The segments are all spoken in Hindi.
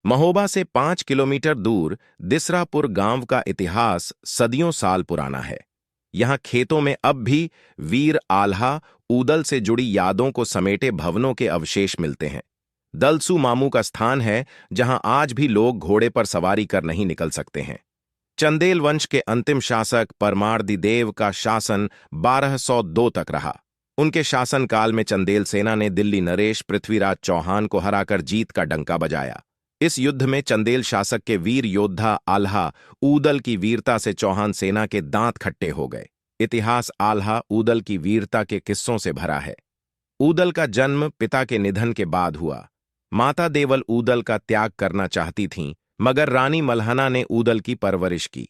महोबा से 5 किलोमीटर दूर दिसरापुर गांव का इतिहास सदियों साल पुराना है। यहां खेतों में अब भी वीर आल्हा ऊदल से जुड़ी यादों को समेटे भवनों के अवशेष मिलते हैं। दलसू मामू का स्थान है जहां आज भी लोग घोड़े पर सवारी कर नहीं निकल सकते हैं। चंदेल वंश के अंतिम शासक परमार्दिदेव का शासन 1202 तक रहा। उनके शासनकाल में चंदेल सेना ने दिल्ली नरेश पृथ्वीराज चौहान को हराकर जीत का डंका बजाया। इस युद्ध में चंदेल शासक के वीर योद्धा आल्हा ऊदल की वीरता से चौहान सेना के दांत खट्टे हो गए। इतिहास आल्हा ऊदल की वीरता के किस्सों से भरा है। ऊदल का जन्म पिता के निधन के बाद हुआ। माता देवल ऊदल का त्याग करना चाहती थीं, मगर रानी मल्हना ने ऊदल की परवरिश की।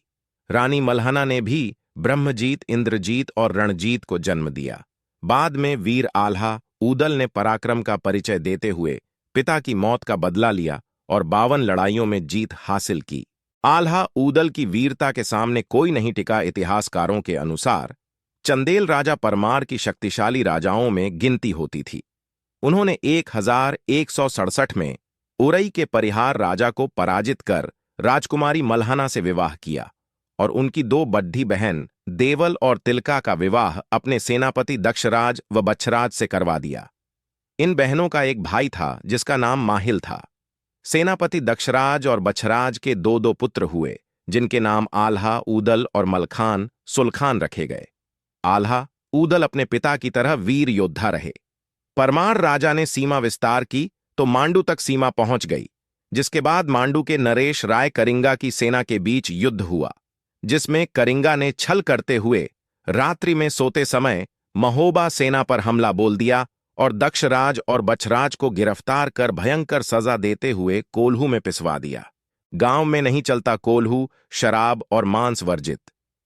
रानी मल्हना ने भी ब्रह्मजीत, इंद्रजीत और रणजीत को जन्म दिया। बाद में वीर आल्हा ऊदल ने पराक्रम का परिचय देते हुए पिता की मौत का बदला लिया और 52 लड़ाइयों में जीत हासिल की। आल्हा ऊदल की वीरता के सामने कोई नहीं टिका। इतिहासकारों के अनुसार चंदेल राजा परमार की शक्तिशाली राजाओं में गिनती होती थी। उन्होंने 1167 में उरई के परिहार राजा को पराजित कर राजकुमारी मल्हना से विवाह किया और उनकी 2 बड्ढी बहन देवल और तिलका का विवाह अपने सेनापति दक्षराज व बच्छराज से करवा दिया। इन बहनों का एक भाई था जिसका नाम माहिल था। सेनापति दक्षराज और बच्छराज के 2 पुत्र हुए, जिनके नाम आल्हा, ऊदल और मलखान सुलखान रखे गए। आल्हा ऊदल अपने पिता की तरह वीर योद्धा रहे। परमार राजा ने सीमा विस्तार की तो मांडू तक सीमा पहुंच गई, जिसके बाद मांडू के नरेश राय करिंगा की सेना के बीच युद्ध हुआ, जिसमें करिंगा ने छल करते हुए रात्रि में सोते समय महोबा सेना पर हमला बोल दिया और दक्षराज और बच्छराज को गिरफ्तार कर भयंकर सजा देते हुए कोल्हू में पिसवा दिया। गांव में नहीं चलता कोल्हू, शराब और मांस वर्जित।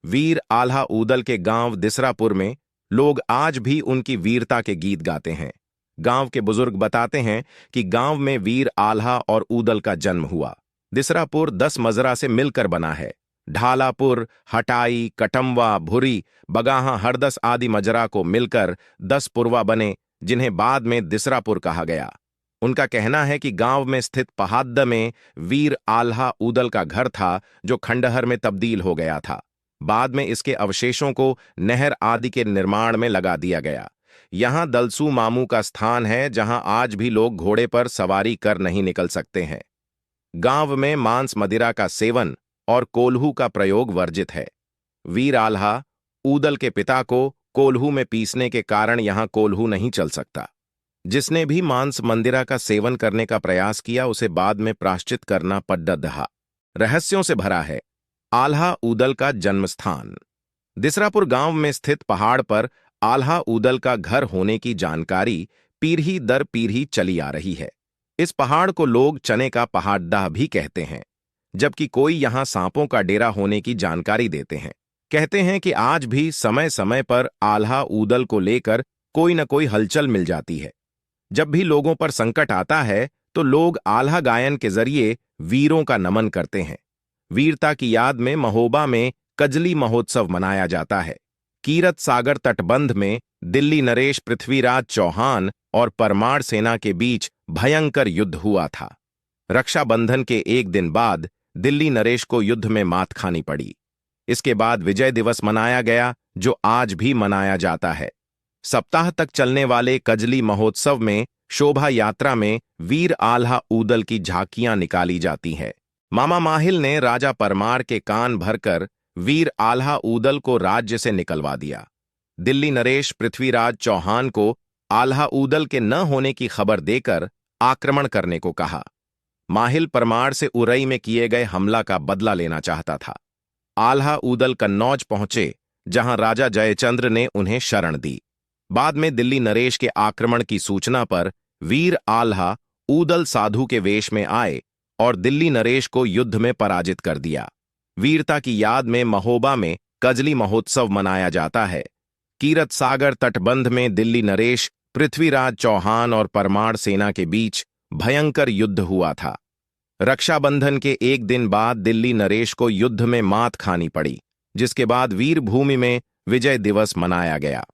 वीर आल्हा ऊदल के गांव दिसरापुर में लोग आज भी उनकी वीरता के गीत गाते हैं। गांव के बुजुर्ग बताते हैं कि गांव में वीर आल्हा और ऊदल का जन्म हुआ। दिसरापुर 10 मजरा से मिलकर बना है। ढालापुर, हटाई, कटम्वा, भुरी, बगाहा, हरदस आदि मजरा को मिलकर 10 पुरवा बने, जिन्हें बाद में दिसरापुर कहा गया। उनका कहना है कि गांव में स्थित पहाद्द में वीर आल्हा ऊदल का घर था, जो खंडहर में तब्दील हो गया था। बाद में इसके अवशेषों को नहर आदि के निर्माण में लगा दिया गया। यहां दलसू मामू का स्थान है, जहां आज भी लोग घोड़े पर सवारी कर नहीं निकल सकते हैं। गांव में मांस मदिरा का सेवन और कोल्हू का प्रयोग वर्जित है। वीर आल्हा ऊदल के पिता को कोल्हू में पीसने के कारण यहां कोल्हू नहीं चल सकता। जिसने भी मांस मंदिरा का सेवन करने का प्रयास किया, उसे बाद में प्राश्चित करना पड्डदहा। रहस्यों से भरा है। आल्हा ऊदल का जन्मस्थान। दिसरापुर गांव में स्थित पहाड़ पर आल्हा ऊदल का घर होने की जानकारी पीढ़ी दर पीढ़ी चली आ रही है। इस पहाड़ को लोग चने का पहाड़दाह भी कहते हैं, जबकि कोई यहां सांपों का डेरा होने की जानकारी देते हैं। कहते हैं कि आज भी समय समय पर आल्हा ऊदल को लेकर कोई न कोई हलचल मिल जाती है। जब भी लोगों पर संकट आता है तो लोग आल्हा गायन के जरिए वीरों का नमन करते हैं। वीरता की याद में महोबा में कजली महोत्सव मनाया जाता है। कीरत सागर तटबंध में दिल्ली नरेश पृथ्वीराज चौहान और परमार सेना के बीच भयंकर युद्ध हुआ था। रक्षाबंधन के एक दिन बाद दिल्ली नरेश को युद्ध में मात खानी पड़ी। इसके बाद विजय दिवस मनाया गया, जो आज भी मनाया जाता है। सप्ताह तक चलने वाले कजली महोत्सव में शोभा यात्रा में वीर आल्हा ऊदल की झांकियां निकाली जाती हैं। मामा माहिल ने राजा परमार के कान भरकर वीर आल्हा ऊदल को राज्य से निकलवा दिया। दिल्ली नरेश पृथ्वीराज चौहान को आल्हा ऊदल के न होने की खबर देकर आक्रमण करने को कहा। माहिल परमार से उरई में किए गए हमला का बदला लेना चाहता था। आल्हा ऊदल कन्नौज पहुंचे, जहां राजा जयचंद्र ने उन्हें शरण दी। बाद में दिल्ली नरेश के आक्रमण की सूचना पर वीर आल्हा ऊदल साधु के वेश में आए और दिल्ली नरेश को युद्ध में पराजित कर दिया। वीरता की याद में महोबा में कजली महोत्सव मनाया जाता है। कीरत सागर तटबंध में दिल्ली नरेश पृथ्वीराज चौहान और परमार सेना के बीच भयंकर युद्ध हुआ था। रक्षाबंधन के एक दिन बाद दिल्ली नरेश को युद्ध में मात खानी पड़ी, जिसके बाद वीर भूमि में विजय दिवस मनाया गया।